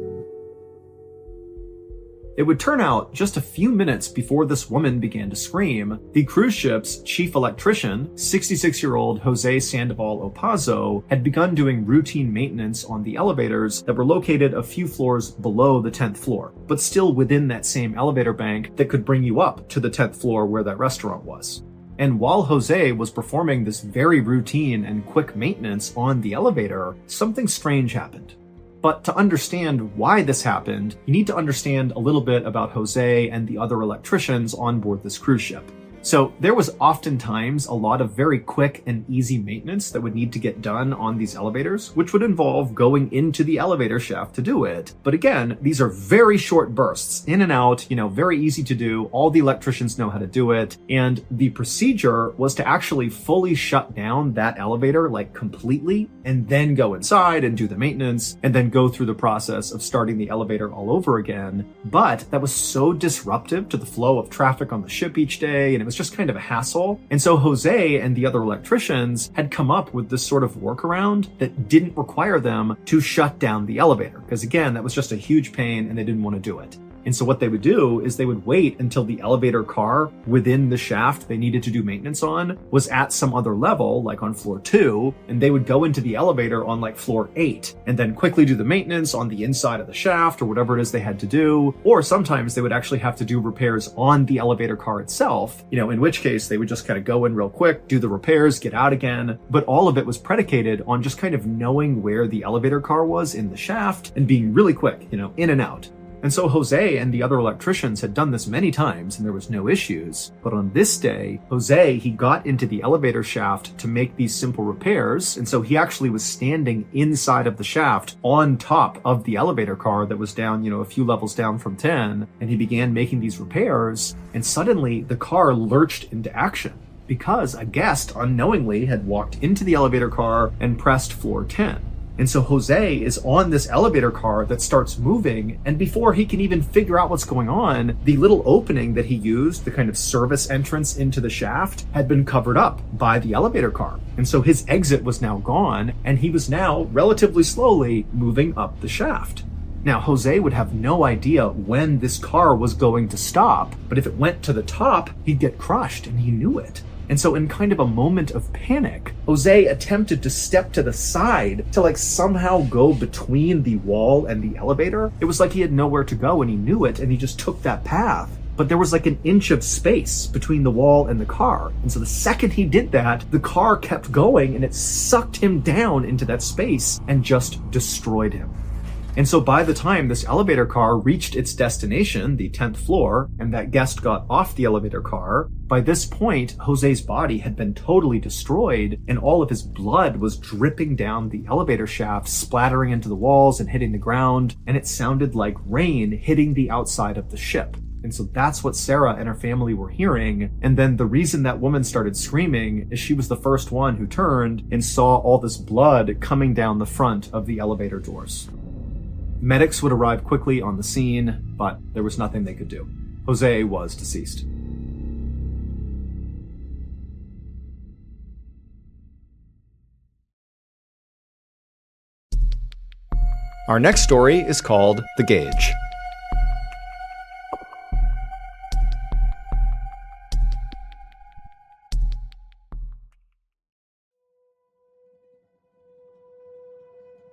It would turn out, just a few minutes before this woman began to scream, the cruise ship's chief electrician, 66-year-old Jose Sandoval Opazo, had begun doing routine maintenance on the elevators that were located a few floors below the 10th floor, but still within that same elevator bank that could bring you up to the 10th floor where that restaurant was. And while Jose was performing this very routine and quick maintenance on the elevator, something strange happened. But to understand why this happened, you need to understand a little bit about Jose and the other electricians on board this cruise ship. So there was oftentimes a lot of very quick and easy maintenance that would need to get done on these elevators, which would involve going into the elevator shaft to do it. But again, these are very short bursts, in and out, very easy to do. All the electricians know how to do it. And the procedure was to actually fully shut down that elevator, like completely, and then go inside and do the maintenance, and then go through the process of starting the elevator all over again. But that was so disruptive to the flow of traffic on the ship each day, and it was just kind of a hassle. And so Jose and the other electricians had come up with this sort of workaround that didn't require them to shut down the elevator, because again, that was just a huge pain and they didn't want to do it. And so what they would do is they would wait until the elevator car within the shaft they needed to do maintenance on was at some other level, like on floor 2, and they would go into the elevator on like floor 8, and then quickly do the maintenance on the inside of the shaft or whatever it is they had to do. Or sometimes they would actually have to do repairs on the elevator car itself, in which case they would just kind of go in real quick, do the repairs, get out again. But all of it was predicated on just kind of knowing where the elevator car was in the shaft and being really quick, in and out. And so Jose and the other electricians had done this many times and there was no issues. But on this day, Jose, he got into the elevator shaft to make these simple repairs. And so he actually was standing inside of the shaft on top of the elevator car that was down, a few levels down from 10. And he began making these repairs. And suddenly the car lurched into action because a guest unknowingly had walked into the elevator car and pressed floor 10. And so Jose is on this elevator car that starts moving, and before he can even figure out what's going on, the little opening that he used, the kind of service entrance into the shaft, had been covered up by the elevator car. And so his exit was now gone, and he was now relatively slowly moving up the shaft. Now, Jose would have no idea when this car was going to stop, but if it went to the top, he'd get crushed, and he knew it. And so in kind of a moment of panic, Jose attempted to step to the side to somehow go between the wall and the elevator. It was like he had nowhere to go and he knew it and he just took that path. But there was an inch of space between the wall and the car. And so the second he did that, the car kept going and it sucked him down into that space and just destroyed him. And so by the time this elevator car reached its destination, the 10th floor, and that guest got off the elevator car, by this point, Jose's body had been totally destroyed and all of his blood was dripping down the elevator shaft, splattering into the walls and hitting the ground, and it sounded like rain hitting the outside of the ship. And so that's what Sarah and her family were hearing. And then the reason that woman started screaming is she was the first one who turned and saw all this blood coming down the front of the elevator doors. Medics would arrive quickly on the scene, but there was nothing they could do. Jose was deceased. Our next story is called The Gauge.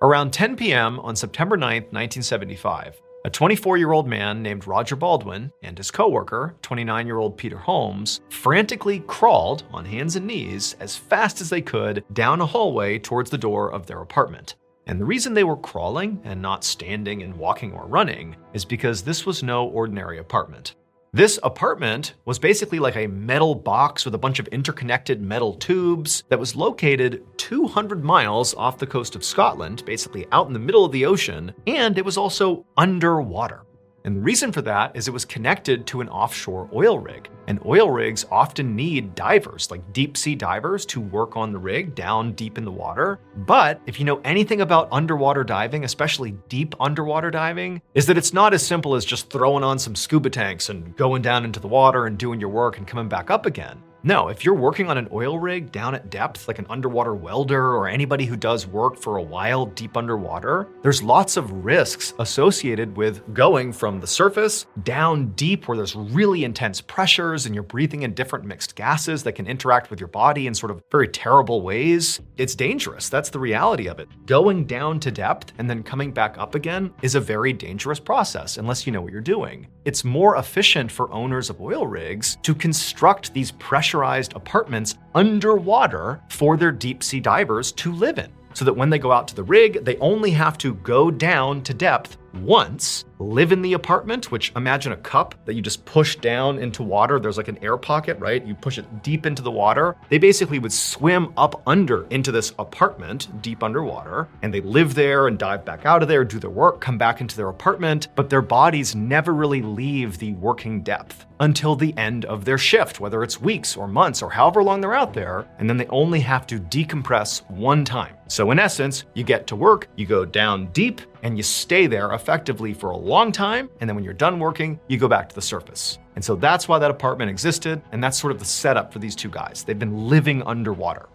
Around 10 p.m. on September 9, 1975, a 24-year-old man named Roger Baldwin and his coworker, 29-year-old Peter Holmes, frantically crawled on hands and knees as fast as they could down a hallway towards the door of their apartment. And the reason they were crawling and not standing and walking or running is because this was no ordinary apartment. This apartment was basically like a metal box with a bunch of interconnected metal tubes that was located 200 miles off the coast of Scotland, basically out in the middle of the ocean, and it was also underwater. And the reason for that is it was connected to an offshore oil rig. And oil rigs often need divers, like deep sea divers, to work on the rig down deep in the water. But if you know anything about underwater diving, especially deep underwater diving, is that it's not as simple as just throwing on some scuba tanks and going down into the water and doing your work and coming back up again. No, if you're working on an oil rig down at depth, like an underwater welder or anybody who does work for a while deep underwater, there's lots of risks associated with going from the surface down deep where there's really intense pressures and you're breathing in different mixed gases that can interact with your body in sort of very terrible ways. It's dangerous. That's the reality of it. Going down to depth and then coming back up again is a very dangerous process unless you know what you're doing. It's more efficient for owners of oil rigs to construct these pressurized apartments underwater for their deep sea divers to live in, so that when they go out to the rig, they only have to go down to depth once live in the apartment, which imagine a cup that you just push down into water. There's like an air pocket, right? You push it deep into the water. They basically would swim up under into this apartment deep underwater, and they live there and dive back out of there, do their work, come back into their apartment, but their bodies never really leave the working depth until the end of their shift, whether it's weeks or months or however long they're out there, and then they only have to decompress one time. So in essence, you get to work, you go down deep, and you stay there effectively for a long time, and then when you're done working, you go back to the surface. And so that's why that apartment existed, and that's sort of the setup for these two guys. They've been living underwater.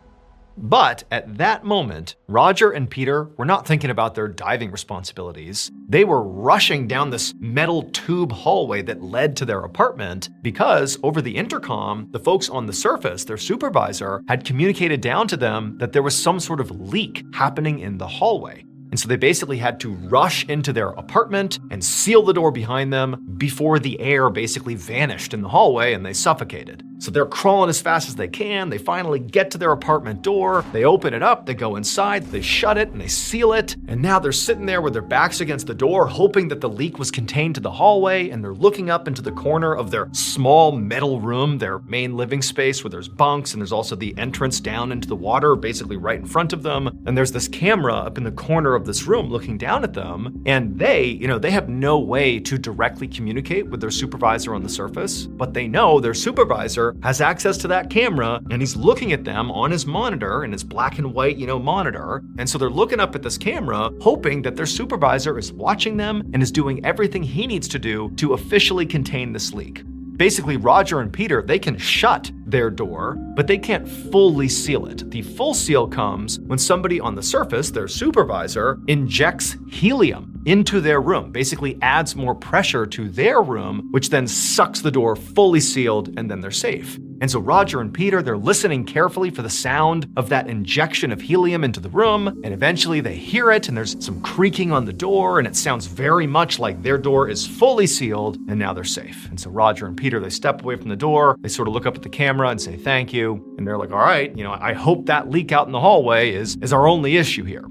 But at that moment, Roger and Peter were not thinking about their diving responsibilities. They were rushing down this metal tube hallway that led to their apartment because over the intercom, the folks on the surface, their supervisor, had communicated down to them that there was some sort of leak happening in the hallway. And so they basically had to rush into their apartment and seal the door behind them before the air basically vanished in the hallway and they suffocated. So they're crawling as fast as they can. They finally get to their apartment door. They open it up, they go inside, they shut it, and they seal it. And now they're sitting there with their backs against the door, hoping that the leak was contained to the hallway. And they're looking up into the corner of their small metal room, their main living space where there's bunks and there's also the entrance down into the water, basically right in front of them. And there's this camera up in the corner of this room looking down at them. And they have no way to directly communicate with their supervisor on the surface, but they know their supervisor has access to that camera and he's looking at them on his monitor, in his black and white, monitor. And so they're looking up at this camera, hoping that their supervisor is watching them and is doing everything he needs to do to officially contain this leak. Basically, Roger and Peter, they can shut their door, but they can't fully seal it. The full seal comes when somebody on the surface, their supervisor, injects helium into their room, basically adds more pressure to their room, which then sucks the door fully sealed, and then they're safe. And so Roger and Peter, they're listening carefully for the sound of that injection of helium into the room, and eventually they hear it, and there's some creaking on the door, and it sounds very much like their door is fully sealed, and now they're safe. And so Roger and Peter, they step away from the door, they sort of look up at the camera and say thank you, and they're like, all right, I hope that leak out in the hallway is our only issue here.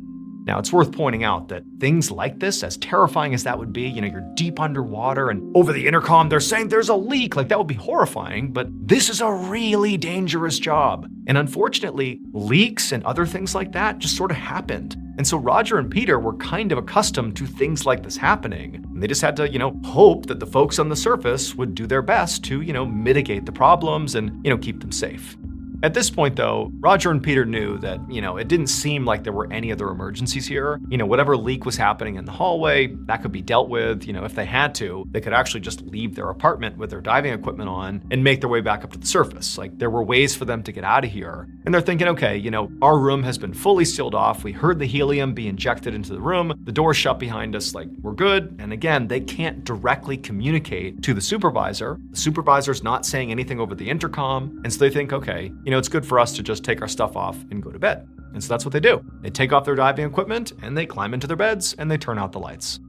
Now, it's worth pointing out that things like this, as terrifying as that would be, you're deep underwater and over the intercom, they're saying there's a leak, like that would be horrifying, but this is a really dangerous job. And unfortunately, leaks and other things like that just sort of happened. And so Roger and Peter were kind of accustomed to things like this happening. And they just had to, hope that the folks on the surface would do their best to, mitigate the problems and, keep them safe. At this point, though, Roger and Peter knew that, it didn't seem like there were any other emergencies here. Whatever leak was happening in the hallway, that could be dealt with. If they had to, they could actually just leave their apartment with their diving equipment on and make their way back up to the surface. Like, there were ways for them to get out of here. And they're thinking, okay, our room has been fully sealed off. We heard the helium be injected into the room. The door's shut behind us. Like, we're good. And again, they can't directly communicate to the supervisor. The supervisor's not saying anything over the intercom. And so they think, okay, it's good for us to just take our stuff off and go to bed. And so that's what they do. They take off their diving equipment and they climb into their beds and they turn out the lights.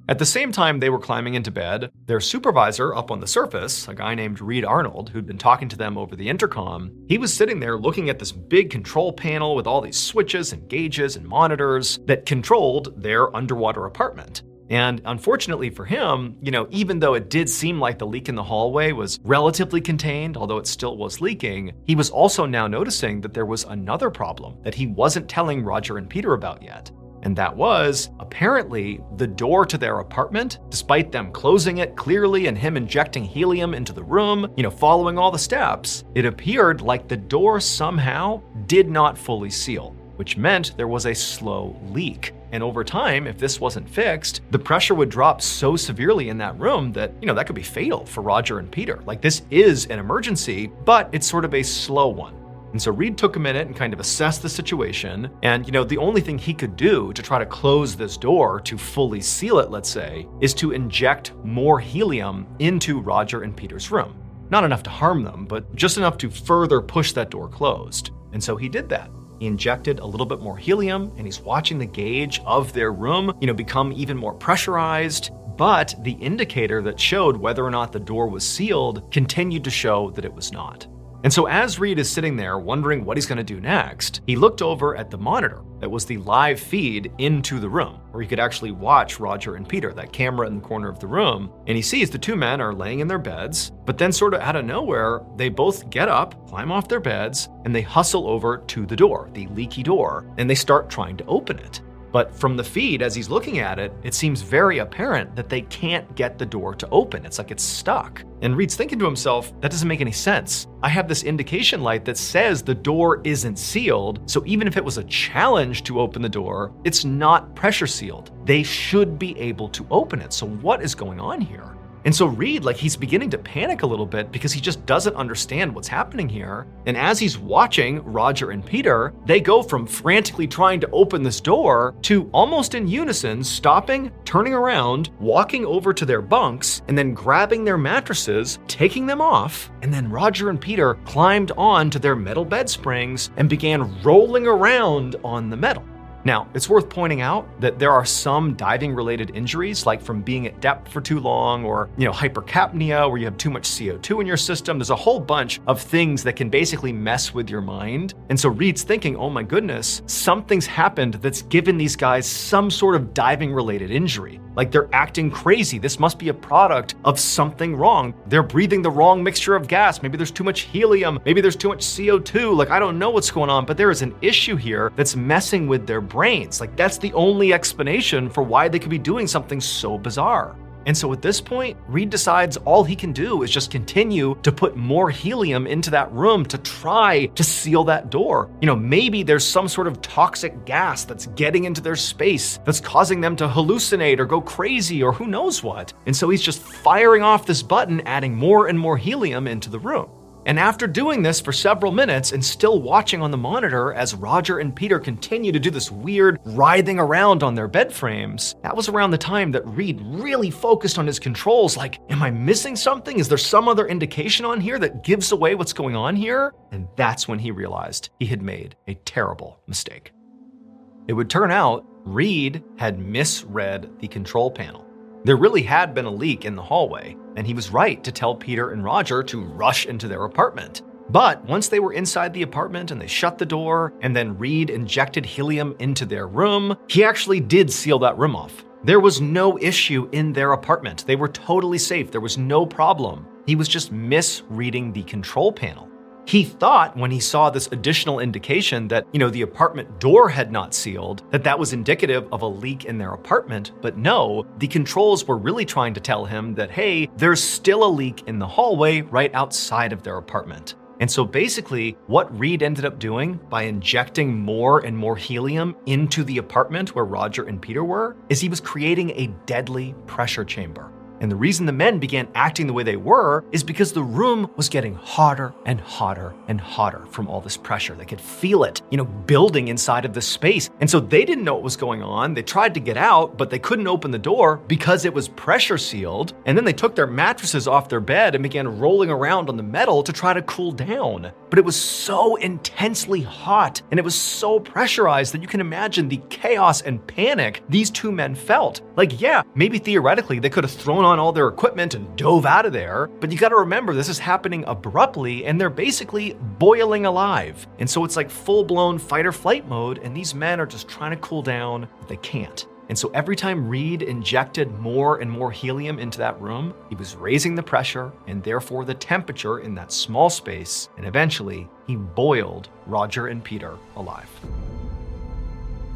At the same time they were climbing into bed, their supervisor up on the surface, a guy named Reed Arnold, who'd been talking to them over the intercom, he was sitting there looking at this big control panel with all these switches and gauges and monitors that controlled their underwater apartment. And unfortunately for him, even though it did seem like the leak in the hallway was relatively contained, although it still was leaking, he was also now noticing that there was another problem that he wasn't telling Roger and Peter about yet. And that was, apparently, the door to their apartment, despite them closing it clearly and him injecting helium into the room, following all the steps, it appeared like the door somehow did not fully seal, which meant there was a slow leak. And over time, if this wasn't fixed, the pressure would drop so severely in that room that, that could be fatal for Roger and Peter. Like, this is an emergency, but it's sort of a slow one. And so Reed took a minute and kind of assessed the situation. And, the only thing he could do to try to close this door to fully seal it, let's say, is to inject more helium into Roger and Peter's room. Not enough to harm them, but just enough to further push that door closed. And so he did that. He injected a little bit more helium and he's watching the gauge of their room, become even more pressurized. But the indicator that showed whether or not the door was sealed continued to show that it was not. And so as Reed is sitting there wondering what he's going to do next, he looked over at the monitor that was the live feed into the room, where he could actually watch Roger and Peter, that camera in the corner of the room. And he sees the two men are laying in their beds, but then sort of out of nowhere, they both get up, climb off their beds, and they hustle over to the door, the leaky door, and they start trying to open it. But from the feed, as he's looking at it, it seems very apparent that they can't get the door to open. It's like it's stuck. And Reed's thinking to himself, that doesn't make any sense. I have this indication light that says the door isn't sealed, so even if it was a challenge to open the door, it's not pressure sealed. They should be able to open it. So what is going on here? And so Reed, he's beginning to panic a little bit because he just doesn't understand what's happening here. And as he's watching Roger and Peter, they go from frantically trying to open this door to almost in unison stopping, turning around, walking over to their bunks, and then grabbing their mattresses, taking them off. And then Roger and Peter climbed onto their metal bed springs and began rolling around on the metal. Now, it's worth pointing out that there are some diving-related injuries, like from being at depth for too long, or hypercapnia, where you have too much CO2 in your system. There's a whole bunch of things that can basically mess with your mind. And so Reed's thinking, oh my goodness, something's happened that's given these guys some sort of diving-related injury. Like they're acting crazy. This must be a product of something wrong. They're breathing the wrong mixture of gas. Maybe there's too much helium. Maybe there's too much CO2. I don't know what's going on, but there is an issue here that's messing with their brains. That's the only explanation for why they could be doing something so bizarre. And so at this point, Reed decides all he can do is just continue to put more helium into that room to try to seal that door. Maybe there's some sort of toxic gas that's getting into their space that's causing them to hallucinate or go crazy or who knows what. And so he's just firing off this button, adding more and more helium into the room. And after doing this for several minutes and still watching on the monitor as Roger and Peter continue to do this weird writhing around on their bed frames, that was around the time that Reed really focused on his controls. Am I missing something? Is there some other indication on here that gives away what's going on here? And that's when he realized he had made a terrible mistake. It would turn out Reed had misread the control panel. There really had been a leak in the hallway, and he was right to tell Peter and Roger to rush into their apartment. But once they were inside the apartment and they shut the door, and then Reed injected helium into their room, he actually did seal that room off. There was no issue in their apartment. They were totally safe. There was no problem. He was just misreading the control panel. He thought when he saw this additional indication that, the apartment door had not sealed, that was indicative of a leak in their apartment. But no, the controls were really trying to tell him that, hey, there's still a leak in the hallway right outside of their apartment. And so basically what Reed ended up doing by injecting more and more helium into the apartment where Roger and Peter were is he was creating a deadly pressure chamber. And the reason the men began acting the way they were is because the room was getting hotter and hotter and hotter from all this pressure. They could feel it, building inside of the space. And so they didn't know what was going on. They tried to get out, but they couldn't open the door because it was pressure sealed. And then they took their mattresses off their bed and began rolling around on the metal to try to cool down. But it was so intensely hot and it was so pressurized that you can imagine the chaos and panic these two men felt. Maybe theoretically they could have thrown on all their equipment and dove out of there, but you got to remember this is happening abruptly and they're basically boiling alive. And so it's like full-blown fight or flight mode, and these men are just trying to cool down, but they can't. And so every time Reed injected more and more helium into that room, he was raising the pressure and therefore the temperature in that small space, and eventually he boiled Roger and Peter alive.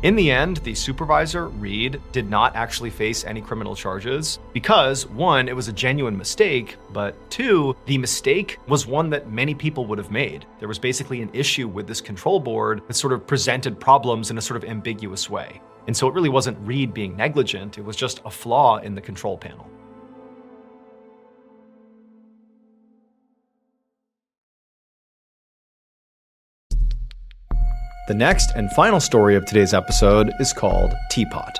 In the end, the supervisor, Reed, did not actually face any criminal charges because, one, it was a genuine mistake, but two, the mistake was one that many people would have made. There was basically an issue with this control board that sort of presented problems in a sort of ambiguous way. And so it really wasn't Reed being negligent, it was just a flaw in the control panel. The next and final story of today's episode is called Teapot.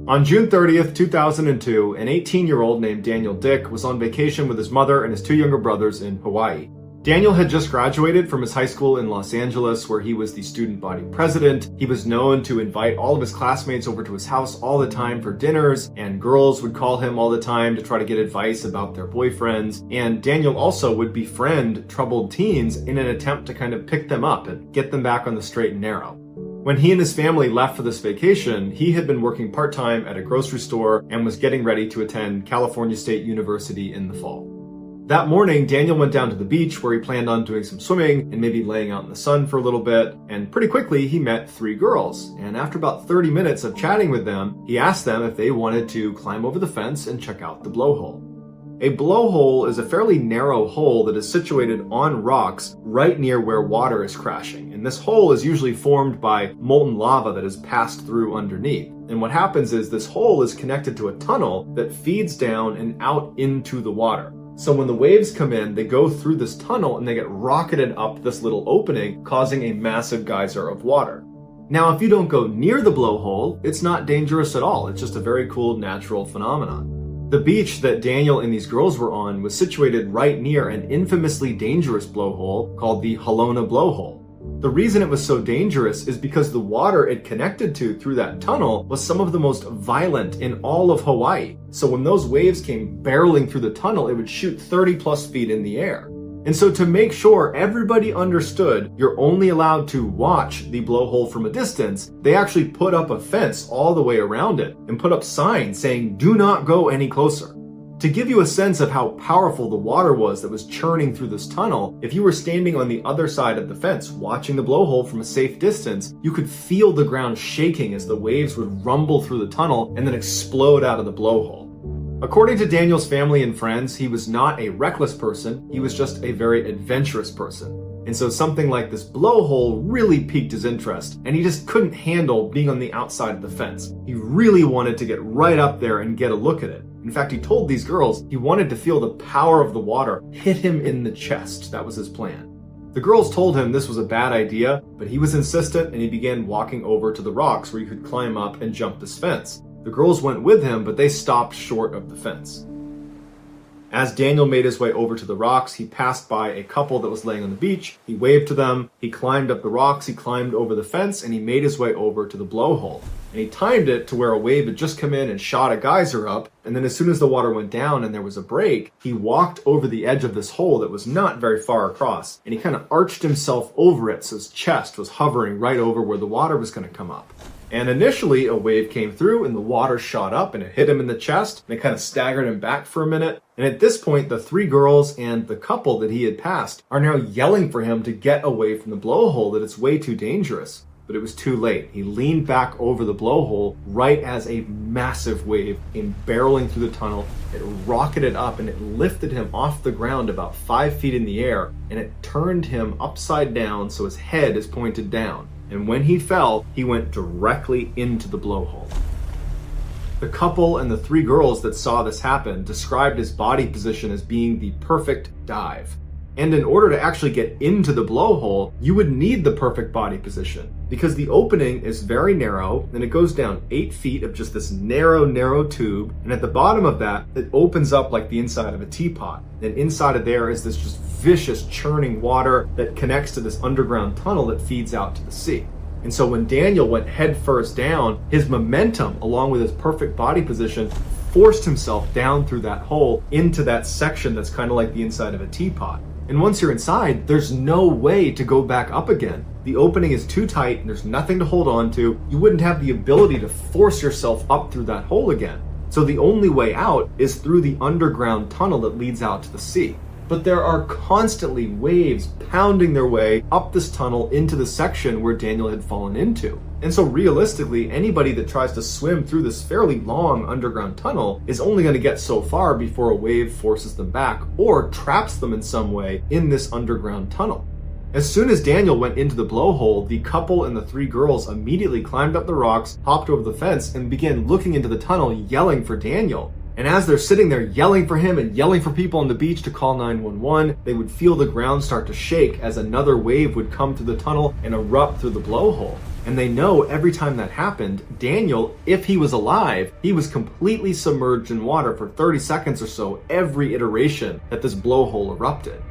On June 30th, 2002, an 18-year-old named Daniel Dick was on vacation with his mother and his two younger brothers in Hawaii. Daniel had just graduated from his high school in Los Angeles, where he was the student body president. He was known to invite all of his classmates over to his house all the time for dinners, and girls would call him all the time to try to get advice about their boyfriends. And Daniel also would befriend troubled teens in an attempt to kind of pick them up and get them back on the straight and narrow. When he and his family left for this vacation, he had been working part-time at a grocery store and was getting ready to attend California State University in the fall. That morning, Daniel went down to the beach where he planned on doing some swimming and maybe laying out in the sun for a little bit, and pretty quickly he met 3 girls, and after about 30 minutes of chatting with them, he asked them if they wanted to climb over the fence and check out the blowhole. A blowhole is a fairly narrow hole that is situated on rocks right near where water is crashing, and this hole is usually formed by molten lava that has passed through underneath. And what happens is this hole is connected to a tunnel that feeds down and out into the water. So when the waves come in, they go through this tunnel and they get rocketed up this little opening, causing a massive geyser of water. Now, if you don't go near the blowhole, it's not dangerous at all. It's just a very cool natural phenomenon. The beach that Daniel and these girls were on was situated right near an infamously dangerous blowhole called the Halona Blowhole. The reason it was so dangerous is because the water it connected to through that tunnel was some of the most violent in all of Hawaii. So when those waves came barreling through the tunnel, it would shoot 30 plus feet in the air. And so to make sure everybody understood you're only allowed to watch the blowhole from a distance, they actually put up a fence all the way around it and put up signs saying, "Do not go any closer." To give you a sense of how powerful the water was that was churning through this tunnel, if you were standing on the other side of the fence watching the blowhole from a safe distance, you could feel the ground shaking as the waves would rumble through the tunnel and then explode out of the blowhole. According to Daniel's family and friends, he was not a reckless person, he was just a very adventurous person. And so something like this blowhole really piqued his interest, and he just couldn't handle being on the outside of the fence. He really wanted to get right up there and get a look at it. In fact, he told these girls he wanted to feel the power of the water hit him in the chest. That was his plan. The girls told him this was a bad idea, but he was insistent and he began walking over to the rocks where you could climb up and jump this fence. The girls went with him, but they stopped short of the fence. As Daniel made his way over to the rocks, he passed by a couple that was laying on the beach. He waved to them, he climbed up the rocks, he climbed over the fence, and he made his way over to the blowhole. And he timed it to where a wave had just come in and shot a geyser up, and then as soon as the water went down and there was a break, he walked over the edge of this hole that was not very far across, and he kind of arched himself over it so his chest was hovering right over where the water was going to come up. And initially, a wave came through and the water shot up and it hit him in the chest and it kind of staggered him back for a minute. And at this point, the 3 girls and the couple that he had passed are now yelling for him to get away from the blowhole, that it's way too dangerous. But it was too late. He leaned back over the blowhole right as a massive wave came barreling through the tunnel. It rocketed up and it lifted him off the ground about 5 feet in the air, and it turned him upside down so his head is pointed down. And when he fell, he went directly into the blowhole. The couple and the 3 girls that saw this happen described his body position as being the perfect dive. And in order to actually get into the blowhole, you would need the perfect body position because the opening is very narrow and it goes down 8 feet of just this narrow tube. And at the bottom of that, it opens up like the inside of a teapot. And inside of there is this just vicious churning water that connects to this underground tunnel that feeds out to the sea. And so when Daniel went head first down, his momentum, along with his perfect body position, forced himself down through that hole into that section that's kind of like the inside of a teapot. And once you're inside, there's no way to go back up again. The opening is too tight and there's nothing to hold on to. You wouldn't have the ability to force yourself up through that hole again. So the only way out is through the underground tunnel that leads out to the sea. But there are constantly waves pounding their way up this tunnel into the section where Daniel had fallen into. And so realistically, anybody that tries to swim through this fairly long underground tunnel is only going to get so far before a wave forces them back or traps them in some way in this underground tunnel. As soon as Daniel went into the blowhole, the couple and the 3 girls immediately climbed up the rocks, hopped over the fence, and began looking into the tunnel, yelling for Daniel. And as they're sitting there yelling for him and yelling for people on the beach to call 911, they would feel the ground start to shake as another wave would come through the tunnel and erupt through the blowhole. And they know every time that happened, Daniel, if he was alive, he was completely submerged in water for 30 seconds or so every iteration that this blowhole erupted.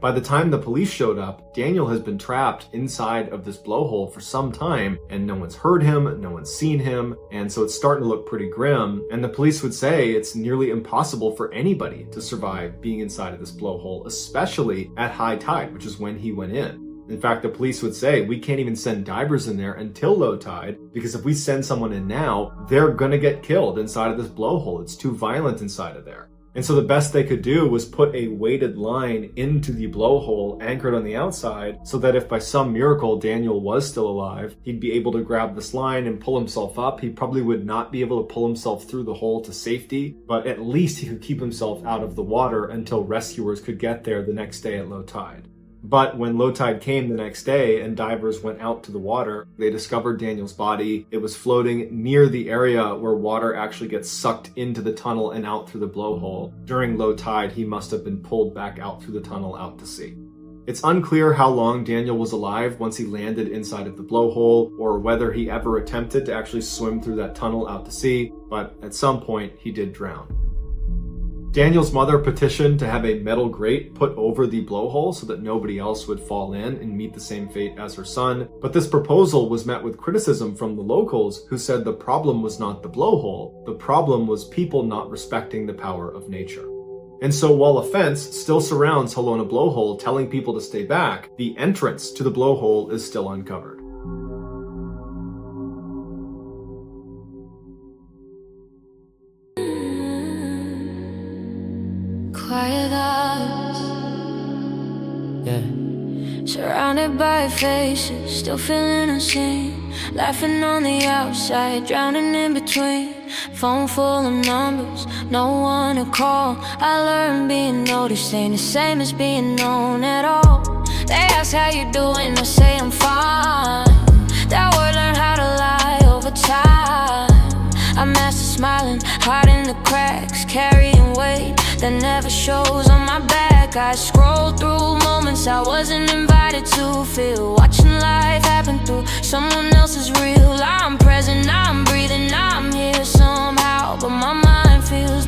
By the time the police showed up, Daniel has been trapped inside of this blowhole for some time, and no one's heard him, no one's seen him, and so it's starting to look pretty grim. And the police would say it's nearly impossible for anybody to survive being inside of this blowhole, especially at high tide, which is when he went in. In fact, the police would say, we can't even send divers in there until low tide, because if we send someone in now, they're gonna get killed inside of this blowhole. It's too violent inside of there. And so the best they could do was put a weighted line into the blowhole anchored on the outside so that if by some miracle Daniel was still alive, he'd be able to grab this line and pull himself up. He probably would not be able to pull himself through the hole to safety, but at least he could keep himself out of the water until rescuers could get there the next day at low tide. But when low tide came the next day and divers went out to the water, they discovered Daniel's body. It was floating near the area where water actually gets sucked into the tunnel and out through the blowhole. During low tide, he must have been pulled back out through the tunnel out to sea. It's unclear how long Daniel was alive once he landed inside of the blowhole, or whether he ever attempted to actually swim through that tunnel out to sea, but at some point he did drown. Daniel's mother petitioned to have a metal grate put over the blowhole so that nobody else would fall in and meet the same fate as her son. But this proposal was met with criticism from the locals, who said the problem was not the blowhole, the problem was people not respecting the power of nature. And so while a fence still surrounds Halona Blowhole telling people to stay back, the entrance to the blowhole is still uncovered. Quiet hours, yeah. Surrounded by faces, still feeling unseen. Laughing on the outside, drowning in between. Phone full of numbers, no one to call. I learned being noticed ain't the same as being known at all. They ask how you doing, I say I'm fine. That word learned how to lie over time. I master smiling, hiding the cracks, carrying weight that never shows on my back. I scroll through moments I wasn't invited to feel, watching life happen through someone else's reel. I'm present, I'm breathing, I'm here somehow, but my mind feels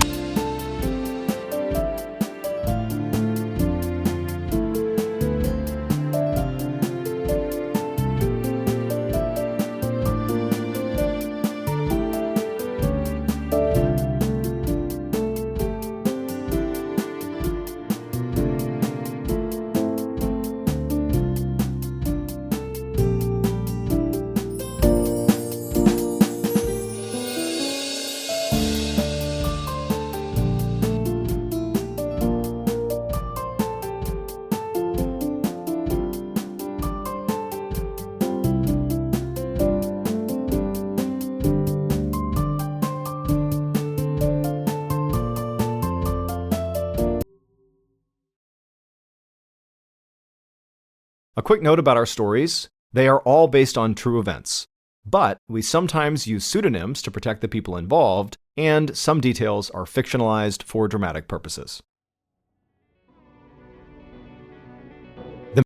A quick note about our stories: they are all based on true events, but we sometimes use pseudonyms to protect the people involved, and some details are fictionalized for dramatic purposes.